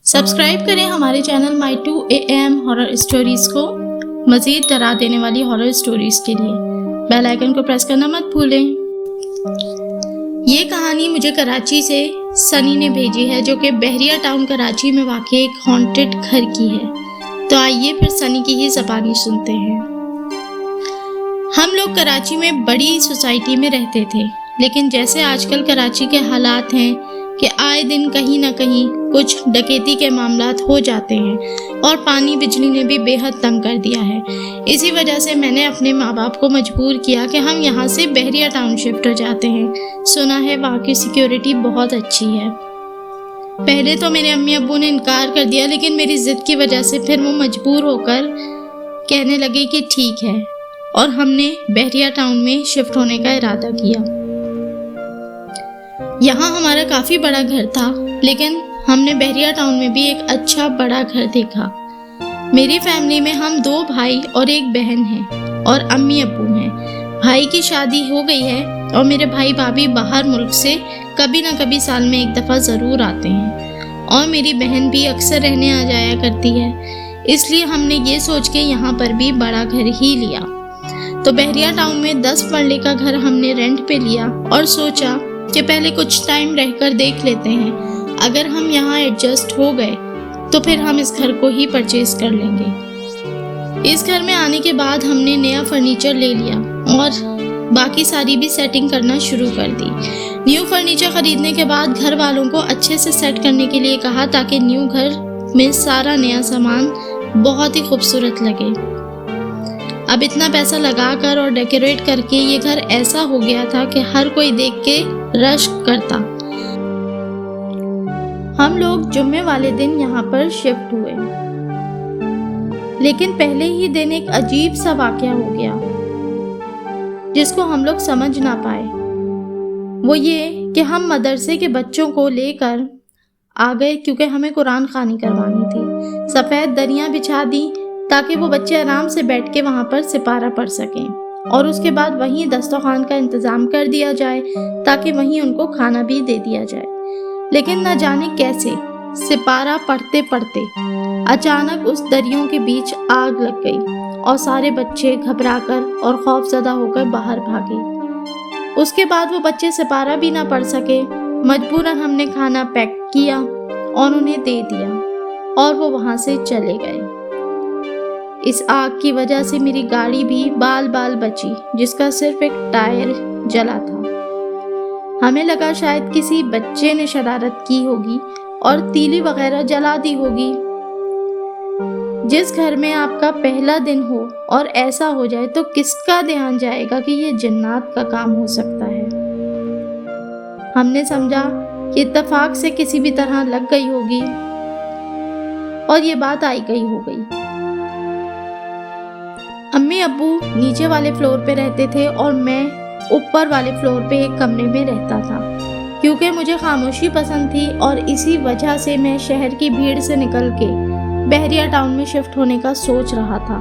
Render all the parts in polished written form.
Subscribe کریں ہمارے channel My 2 AM horror stories کو مزید ڈرا دینے والی ہارر اسٹوریز کے لیے بیل آئیکن کو پریس کرنا مت بھولیں۔ یہ کہانی مجھے کراچی سے سنی نے بھیجی ہے، جو کہ بحریہ ٹاؤن کراچی میں واقع ایک ہانٹڈ گھر کی ہے۔ تو آئیے پھر سنی کی ہی زبانی سنتے ہیں۔ ہم لوگ کراچی میں بڑی سوسائٹی میں رہتے تھے، لیکن جیسے آج کل کراچی کے حالات ہیں کہ آئے دن کہیں نہ کہیں کچھ ڈکیتی کے معاملات ہو جاتے ہیں، اور پانی بجلی نے بھی بے حد تنگ کر دیا ہے۔ اسی وجہ سے میں نے اپنے ماں باپ کو مجبور کیا کہ ہم یہاں سے بحریہ ٹاؤن شفٹ ہو جاتے ہیں۔ سنا ہے وہاں کی سیکیورٹی بہت اچھی ہے۔ پہلے تو میرے امی ابو نے انکار کر دیا، لیکن میری ضد کی وجہ سے پھر وہ مجبور ہو کر کہنے لگے کہ ٹھیک ہے، اور ہم نے بحریہ ٹاؤن میں شفٹ ہونے کا ارادہ کیا۔ یہاں ہمارا کافی بڑا گھر تھا، لیکن ہم نے بحریہ ٹاؤن میں بھی ایک اچھا بڑا گھر دیکھا۔ میری فیملی میں ہم 2 بھائی اور ایک بہن ہیں، اور امی ابو ہیں۔ بھائی کی شادی ہو گئی ہے، اور میرے بھائی بھابھی باہر ملک سے کبھی نہ کبھی سال میں ایک دفعہ ضرور آتے ہیں، اور میری بہن بھی اکثر رہنے آ جایا کرتی ہے۔ اس لیے ہم نے یہ سوچ کے یہاں پر بھی بڑا گھر ہی لیا۔ تو بحریہ ٹاؤن میں 10 مرلے کا گھر ہم نے رینٹ پہ لیا، اور سوچا کہ پہلے کچھ ٹائم رہ کر دیکھ لیتے ہیں۔ اگر ہم یہاں ایڈجسٹ ہو گئے تو پھر ہم اس گھر کو ہی پرچیز کر لیں گے۔ اس گھر میں آنے کے بعد ہم نے نیا فرنیچر لے لیا، اور باقی ساری بھی سیٹنگ کرنا شروع کر دی۔ نیو فرنیچر خریدنے کے بعد گھر والوں کو اچھے سے سیٹ کرنے کے لیے کہا، تاکہ نیو گھر میں سارا نیا سامان بہت ہی خوبصورت لگے۔ اب اتنا پیسہ لگا کر اور ڈیکوریٹ کر کے یہ گھر ایسا ہو گیا تھا کہ ہر کوئی دیکھ کے رشک کرتا۔ ہم لوگ جمعے والے دن یہاں پر شفٹ ہوئے، لیکن پہلے ہی دن ایک عجیب سا واقعہ ہو گیا جس کو ہم لوگ سمجھ نہ پائے۔ وہ یہ کہ ہم مدرسے کے بچوں کو لے کر آ گئے، کیونکہ ہمیں قرآن خوانی کروانی تھی۔ سفید دریاں بچھا دی تاکہ وہ بچے آرام سے بیٹھ کے وہاں پر سپارہ پڑھ سکیں، اور اس کے بعد وہیں دسترخوان کا انتظام کر دیا جائے تاکہ وہیں ان کو کھانا بھی دے دیا جائے۔ لیکن نہ جانے کیسے سپارہ پڑھتے پڑھتے اچانک اس دریوں کے بیچ آگ لگ گئی، اور سارے بچے گھبرا کر اور خوف زدہ ہو کر باہر بھاگے۔ اس کے بعد وہ بچے سپارہ بھی نہ پڑھ سکے۔ مجبوراً ہم نے کھانا پیک کیا اور انہیں دے دیا، اور وہ وہاں سے چلے گئے۔ اس آگ کی وجہ سے میری گاڑی بھی بال بال بچی، جس کا صرف ایک ٹائر جلا تھا۔ ہمیں لگا شاید کسی بچے نے شرارت کی ہوگی اور تیلی وغیرہ جلا دی ہوگی۔ جس گھر میں آپ کا پہلا دن ہو اور ایسا ہو جائے تو کس کا دھیان جائے گا کہ یہ جنات کا کام ہو سکتا ہے۔ ہم نے سمجھا کہ اتفاق سے کسی بھی طرح لگ گئی ہوگی، اور یہ بات آئی گئی ہو گئی۔ امی ابو نیچے والے فلور پہ رہتے تھے، اور میں اوپر والے فلور پہ ایک کمرے میں رہتا تھا، کیونکہ مجھے خاموشی پسند تھی، اور اسی وجہ سے میں شہر کی بھیڑ سے نکل کے بحریہ ٹاؤن میں شفٹ ہونے کا سوچ رہا تھا۔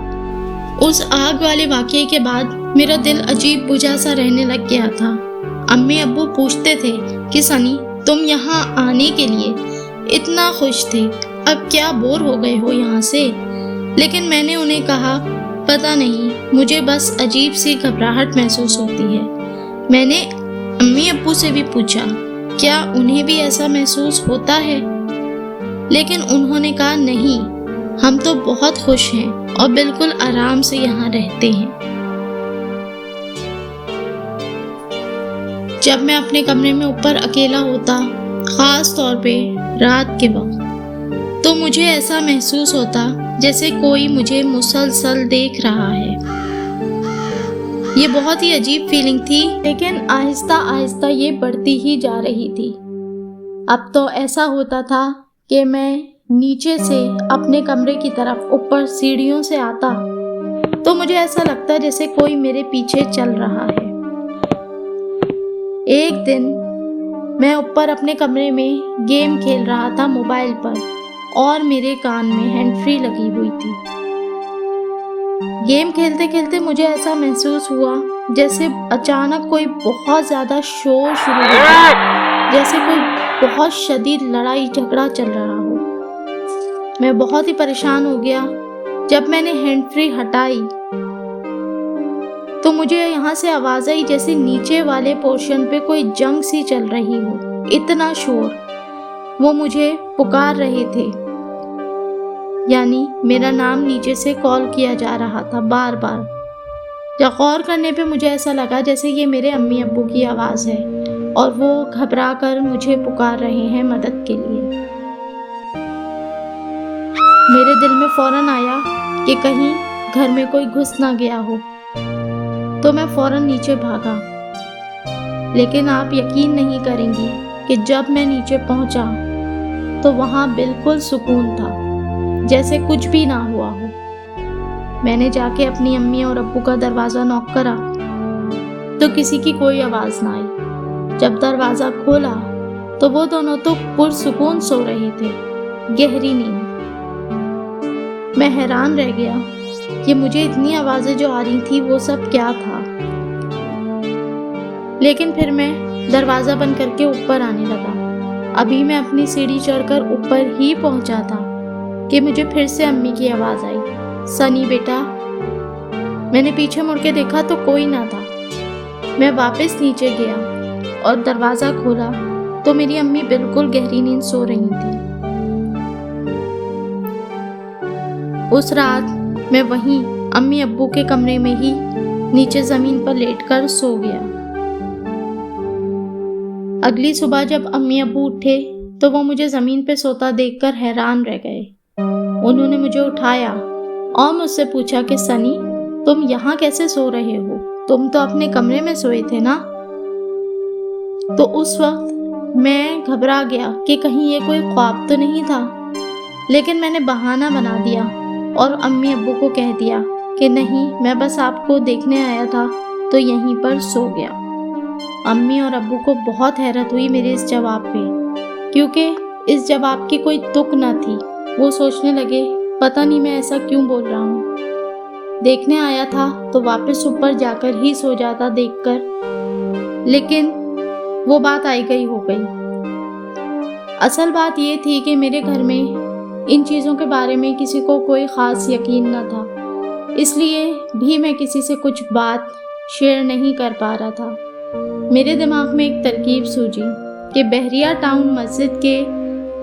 اس آگ والے واقعے کے بعد میرا دل عجیب بجھا سا رہنے لگ گیا تھا۔ امی ابو پوچھتے تھے کہ سنی، تم یہاں آنے کے لیے اتنا خوش تھے، اب کیا بور ہو گئے ہو یہاں سے؟ لیکن میں نے انہیں کہا، پتہ نہیں، مجھے بس عجیب سی گھبراہٹ محسوس ہوتی ہے۔ میں نے امی ابو سے بھی پوچھا کیا انہیں بھی ایسا محسوس ہوتا ہے، لیکن انہوں نے کہا نہیں، ہم تو بہت خوش ہیں اور بالکل آرام سے یہاں رہتے ہیں۔ جب میں اپنے کمرے میں اوپر اکیلا ہوتا، خاص طور پہ رات کے وقت، تو مجھے ایسا محسوس ہوتا جیسے کوئی مجھے مسلسل دیکھ رہا ہے۔ یہ بہت ہی عجیب فیلنگ تھی، لیکن آہستہ آہستہ یہ بڑھتی ہی جا رہی تھی۔ اب تو ایسا ہوتا تھا کہ میں نیچے سے اپنے کمرے کی طرف اوپر سیڑھیوں سے آتا تو مجھے ایسا لگتا جیسے کوئی میرے پیچھے چل رہا ہے۔ ایک دن میں اوپر اپنے کمرے میں گیم کھیل رہا تھا موبائل پر، اور میرے کان میں ہینڈ فری لگی ہوئی تھی۔ گیم کھیلتے کھیلتے مجھے ایسا محسوس ہوا جیسے اچانک کوئی بہت زیادہ شور شروع ہو گیا، جیسے کوئی بہت شدید لڑائی جھگڑا چل رہا ہو۔ میں بہت ہی پریشان ہو گیا۔ جب میں نے ہینڈ فری ہٹائی تو مجھے یہاں سے آواز آئی جیسے نیچے والے پورشن پہ کوئی جنگ سی چل رہی ہو، اتنا شور۔ وہ مجھے پکار رہے تھے، یعنی میرا نام نیچے سے کال کیا جا رہا تھا بار بار۔ جب غور کرنے پہ مجھے ایسا لگا جیسے یہ میرے امی ابو کی آواز ہے اور وہ گھبرا کر مجھے پکار رہے ہیں مدد کے لیے۔ میرے دل میں فوراً آیا کہ کہیں گھر میں کوئی گھس نہ گیا ہو، تو میں فوراً نیچے بھاگا۔ لیکن آپ یقین نہیں کریں گی کہ جب میں نیچے پہنچا تو وہاں بالکل سکون تھا، جیسے کچھ بھی نہ ہوا ہو۔ میں نے جا کے اپنی امی اور ابو کا دروازہ نوک کرا تو کسی کی کوئی آواز نہ آئی۔ جب دروازہ کھولا تو وہ دونوں تو پرسکون سو رہے تھے، گہری نیند۔ میں حیران رہ گیا کہ مجھے اتنی آوازیں جو آ رہی تھی وہ سب کیا تھا۔ لیکن پھر میں دروازہ بند کر کے اوپر آنے لگا۔ ابھی میں اپنی سیڑھی چڑھ کر اوپر ہی پہنچا تھا کہ مجھے پھر سے امی کی آواز آئی، سنی بیٹا۔ میں نے پیچھے مڑ کے دیکھا تو کوئی نہ تھا۔ میں واپس نیچے گیا اور دروازہ کھولا تو میری امی بالکل گہری نیند سو رہی تھی۔ اس رات میں وہیں امی ابو کے کمرے میں ہی نیچے زمین پر لیٹ کر سو گیا۔ اگلی صبح جب امی ابو اٹھے تو وہ مجھے زمین پہ سوتا دیکھ کر حیران رہ گئے۔ انہوں نے مجھے اٹھایا اور مجھ سے پوچھا کہ سنی، تم یہاں کیسے سو رہے ہو؟ تم تو اپنے کمرے میں سوئے تھے نا؟ تو اس وقت میں گھبرا گیا کہ کہیں یہ کوئی خواب تو نہیں تھا، لیکن میں نے بہانہ بنا دیا اور امی ابو کو کہہ دیا کہ نہیں، میں بس آپ کو دیکھنے آیا تھا تو یہیں پر سو گیا۔ امی اور ابو کو بہت حیرت ہوئی میرے اس جواب پہ، کیونکہ اس جواب کی کوئی تک نہ تھی۔ وہ سوچنے لگے پتہ نہیں میں ایسا کیوں بول رہا ہوں، دیکھنے آیا تھا تو واپس اوپر جا کر ہی سو جاتا دیکھ کر۔ لیکن وہ بات آئی گئی ہو گئی۔ اصل بات یہ تھی کہ میرے گھر میں ان چیزوں کے بارے میں کسی کو کوئی خاص یقین نہ تھا، اس لیے بھی میں کسی سے کچھ بات شیئر نہیں کر پا رہا تھا۔ میرے دماغ میں ایک ترکیب سوجی کہ بحریہ ٹاؤن مسجد کے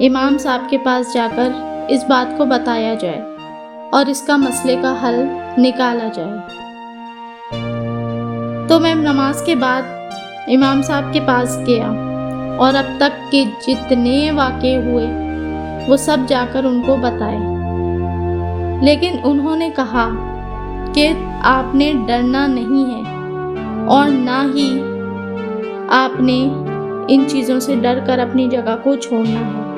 امام صاحب کے پاس جا کر اس بات کو بتایا جائے اور اس کا مسئلے کا حل نکالا جائے۔ تو میں نماز کے بعد امام صاحب کے پاس گیا اور اب تک کے جتنے واقعے ہوئے وہ سب جا کر ان کو بتائے۔ لیکن انہوں نے کہا کہ آپ نے ڈرنا نہیں ہے اور نہ ہی آپ نے ان چیزوں سے ڈر کر اپنی جگہ کو چھوڑنا ہے۔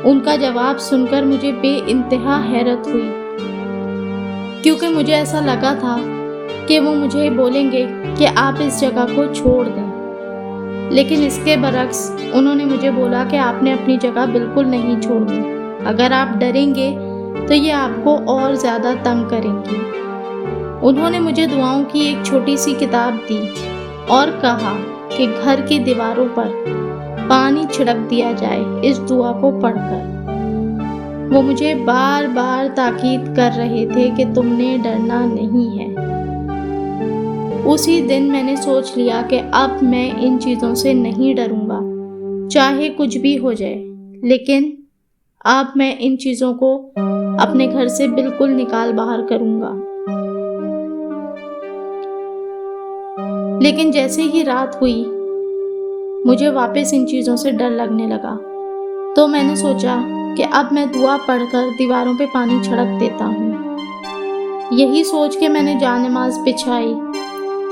ان کا جواب سن کر مجھے بے انتہا حیرت ہوئی، کیونکہ مجھے ایسا لگا تھا کہ وہ مجھے بولیں گے کہ آپ اس جگہ کو چھوڑ دیں، لیکن اس کے برعکس انہوں نے مجھے بولا کہ آپ نے اپنی جگہ بالکل نہیں چھوڑنی۔ اگر آپ ڈریں گے تو یہ آپ کو اور زیادہ تنگ کریں گی۔ انہوں نے مجھے دعاؤں کی ایک چھوٹی سی کتاب دی اور کہا کہ گھر کی دیواروں پر پانی چھڑک دیا جائے اس دعا کو پڑھ کر۔ وہ مجھے بار بار تاکید کر رہے تھے کہ تم نے ڈرنا نہیں ہے۔ اسی دن میں نے سوچ لیا کہ اب میں ان چیزوں سے نہیں ڈروں گا، چاہے کچھ بھی ہو جائے، لیکن اب میں ان چیزوں کو اپنے گھر سے بالکل نکال باہر کروں گا۔ لیکن جیسے ہی رات ہوئی مجھے واپس ان چیزوں سے ڈر لگنے لگا، تو میں نے سوچا کہ اب میں دعا پڑھ کر دیواروں پہ پانی چھڑک دیتا ہوں۔ یہی سوچ کے میں نے جائے نماز بچھائی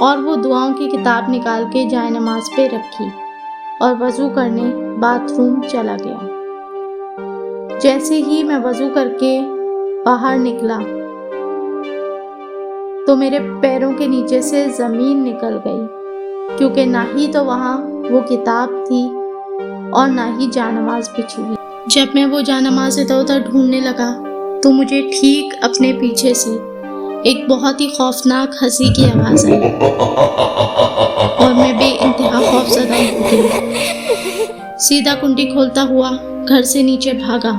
اور وہ دعاؤں کی کتاب نکال کے جائے نماز پہ رکھی اور وضو کرنے باتھ روم چلا گیا۔ جیسے ہی میں وضو کر کے باہر نکلا تو میرے پیروں کے نیچے سے زمین نکل گئی، کیونکہ نہ ہی تو وہاں وہ کتاب تھی اور نہ ہی جائے نماز بچھی ہوئی۔ جب میں وہ جائے نماز ادھر ادھر ڈھونڈنے لگا تو مجھے ٹھیک اپنے پیچھے سے ایک بہت ہی خوفناک ہنسی کی آواز آئی اور میں بے انتہا خوف زدہ ہو گئی۔ سیدھا کنڈی کھولتا ہوا گھر سے نیچے بھاگا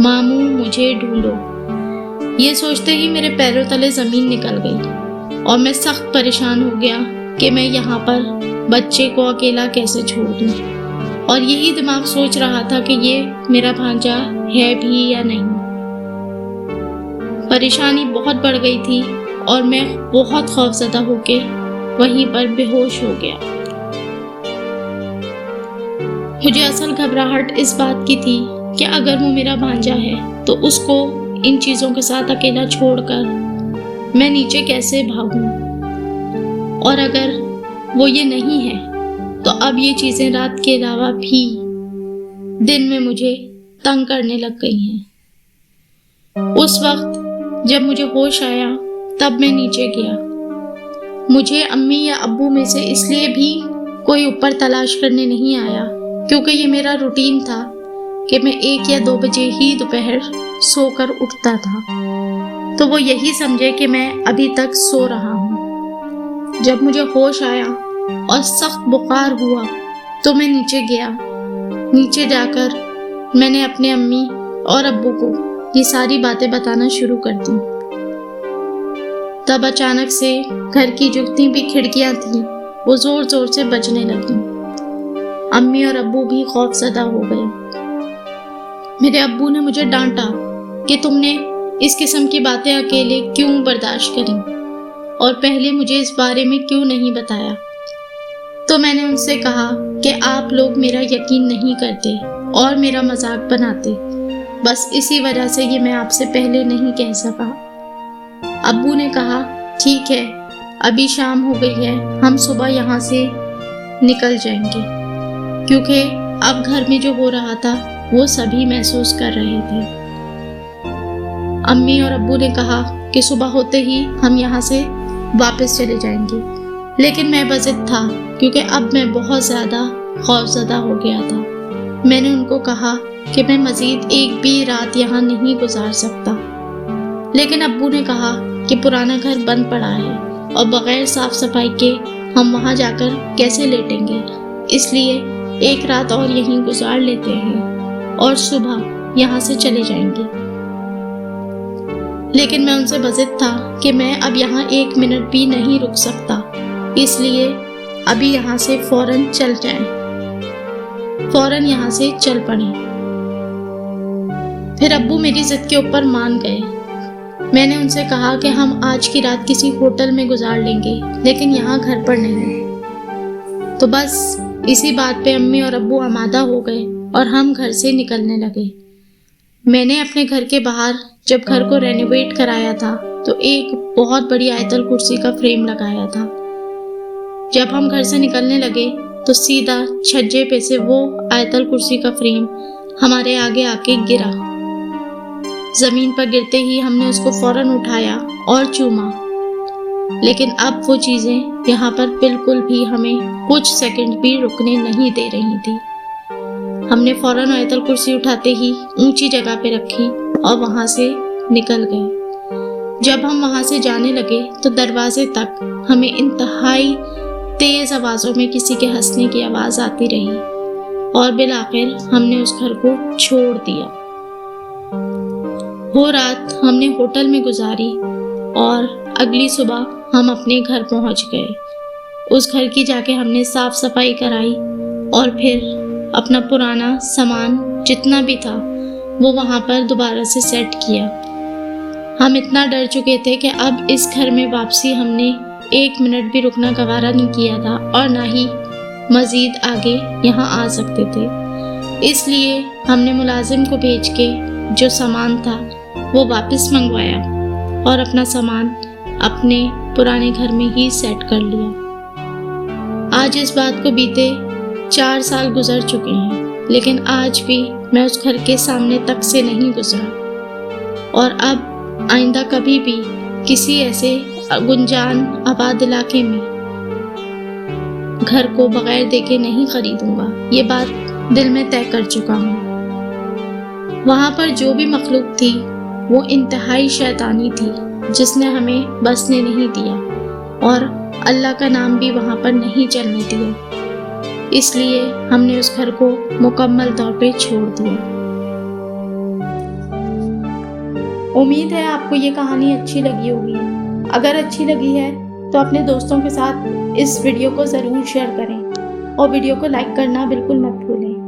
ماموں مجھے ڈھونڈو۔ یہ سوچتے ہی میرے پیروں تلے زمین نکل گئی اور میں سخت پریشان ہو گیا کہ میں یہاں پر بچے کو اکیلا کیسے چھوڑ دوں، اور یہی دماغ سوچ رہا تھا کہ یہ میرا بھانجا ہے بھی یا نہیں۔ پریشانی بہت بڑھ گئی تھی اور میں بہت خوفزدہ ہو کے وہیں پر بے ہوش ہو گیا۔ مجھے اصل گھبراہٹ اس بات کی تھی کہ اگر وہ میرا بھانجا ہے تو اس کو ان چیزوں کے ساتھ اکیلا چھوڑ کر میں نیچے کیسے بھاگوں، اور اگر وہ یہ نہیں ہے تو اب یہ چیزیں رات کے علاوہ بھی دن میں مجھے تنگ کرنے لگ گئی ہیں۔ اس وقت جب مجھے ہوش آیا تب میں نیچے گیا۔ مجھے امی یا ابو میں سے اس لیے بھی کوئی اوپر تلاش کرنے نہیں آیا کیونکہ یہ میرا روٹین تھا کہ میں 1 یا 2 بجے ہی دوپہر سو کر اٹھتا تھا، تو وہ یہی سمجھے کہ میں ابھی تک سو رہا ہوں۔ جب مجھے ہوش آیا اور سخت بخار ہوا تو میں نیچے گیا۔ نیچے جا کر میں نے اپنے امی اور ابو کو یہ ساری باتیں بتانا شروع کر دی۔ تب اچانک سے گھر کی جتنی بھی کھڑکیاں تھیں وہ زور زور سے بجنے لگیں۔ امی اور ابو بھی خوف زدہ ہو گئے۔ میرے ابو نے مجھے ڈانٹا کہ تم نے اس قسم کی باتیں اکیلے کیوں برداشت کریں اور پہلے مجھے اس بارے میں کیوں نہیں بتایا۔ تو میں نے ان سے کہا کہ آپ لوگ میرا یقین نہیں کرتے اور میرا مذاق بناتے، بس اسی وجہ سے یہ میں آپ سے پہلے نہیں کہہ سکا۔ ابو نے کہا ٹھیک ہے، ابھی شام ہو گئی ہے، ہم صبح یہاں سے نکل جائیں گے، کیونکہ اب گھر میں جو ہو رہا تھا وہ سبھی محسوس کر رہے تھے۔ امی اور ابو نے کہا کہ صبح ہوتے ہی ہم یہاں سے واپس چلے جائیں گے، لیکن میں بضد تھا کیونکہ اب میں بہت زیادہ خوفزدہ ہو گیا تھا۔ میں نے ان کو کہا کہ میں مزید 1 بھی رات یہاں نہیں گزار سکتا، لیکن ابو نے کہا کہ پرانا گھر بند پڑا ہے اور بغیر صاف صفائی کے ہم وہاں جا کر کیسے لیٹیں گے، اس لیے 1 رات اور یہیں گزار لیتے ہیں اور صبح یہاں سے چلے جائیں گے۔ لیکن میں ان سے بضد تھا کہ میں اب یہاں 1 منٹ بھی نہیں رک سکتا، اس لیے ابھی یہاں سے فوراً چل جائیں، فوراً یہاں سے چل پڑیں۔ پھر ابو میری ضد کے اوپر مان گئے۔ میں نے ان سے کہا کہ ہم آج کی رات کسی ہوٹل میں گزار لیں گے، لیکن یہاں گھر پر نہیں۔ تو بس اسی بات پہ امی اور ابو آمادہ ہو گئے اور ہم گھر سے نکلنے لگے۔ میں نے اپنے گھر کے باہر جب گھر کو رینوویٹ کرایا تھا تو ایک بہت بڑی آیت الکرسی کا فریم لگایا تھا۔ جب ہم گھر سے نکلنے لگے تو سیدھا چھجے پہ سے وہ آیت الکرسی کا فریم ہمارے آگے آ کے گرا۔ زمین پر گرتے ہی ہم نے اس کو فوراً اٹھایا اور چوما، لیکن اب وہ چیزیں یہاں پر بالکل بھی ہمیں کچھ سیکنڈ بھی رکنے نہیں دے رہی تھی۔ ہم نے فوراً آیت الکرسی اٹھاتے ہی اونچی جگہ پہ رکھی اور وہاں سے نکل گئے۔ جب ہم وہاں سے جانے لگے تو دروازے تک ہمیں انتہائی تیز آوازوں میں کسی کے ہنسنے کی آواز آتی رہی اور بالآخر ہم نے اس گھر کو چھوڑ دیا۔ وہ رات ہم نے ہوٹل میں گزاری اور اگلی صبح ہم اپنے گھر پہنچ گئے۔ اس گھر کی جا کے ہم نے صاف صفائی کرائی اور پھر اپنا پرانا سامان جتنا بھی تھا وہ وہاں پر دوبارہ سے سیٹ کیا۔ ہم اتنا ڈر چکے تھے کہ اب اس گھر میں واپسی ہم نے 1 منٹ بھی رکنا گوارا نہیں کیا تھا اور نہ ہی مزید آگے یہاں آ سکتے تھے۔ اس لیے ہم نے ملازم کو بھیج کے جو سامان تھا وہ واپس منگوایا اور اپنا سامان اپنے پرانے گھر میں ہی سیٹ کر لیا۔ آج اس بات کو بیتے 4 سال گزر چکے ہیں، لیکن آج بھی میں اس گھر کے سامنے تک سے نہیں گزرا، اور اب آئندہ کبھی بھی کسی ایسے گنجان آباد علاقے میں گھر کو بغیر دیکھے نہیں خریدوں گا۔ یہ بات دل میں طے کر چکا ہوں۔ وہاں پر جو بھی مخلوق تھی وہ انتہائی شیطانی تھی، جس نے ہمیں بسنے نہیں دیا اور اللہ کا نام بھی وہاں پر نہیں چلنے دیا۔ اس لیے ہم نے اس گھر کو مکمل طور پہ چھوڑ دیا۔ امید ہے آپ کو یہ کہانی اچھی لگی ہوگی۔ اگر اچھی لگی ہے تو اپنے دوستوں کے ساتھ اس ویڈیو کو ضرور شیئر کریں اور ویڈیو کو لائک کرنا بالکل مت بھولیں۔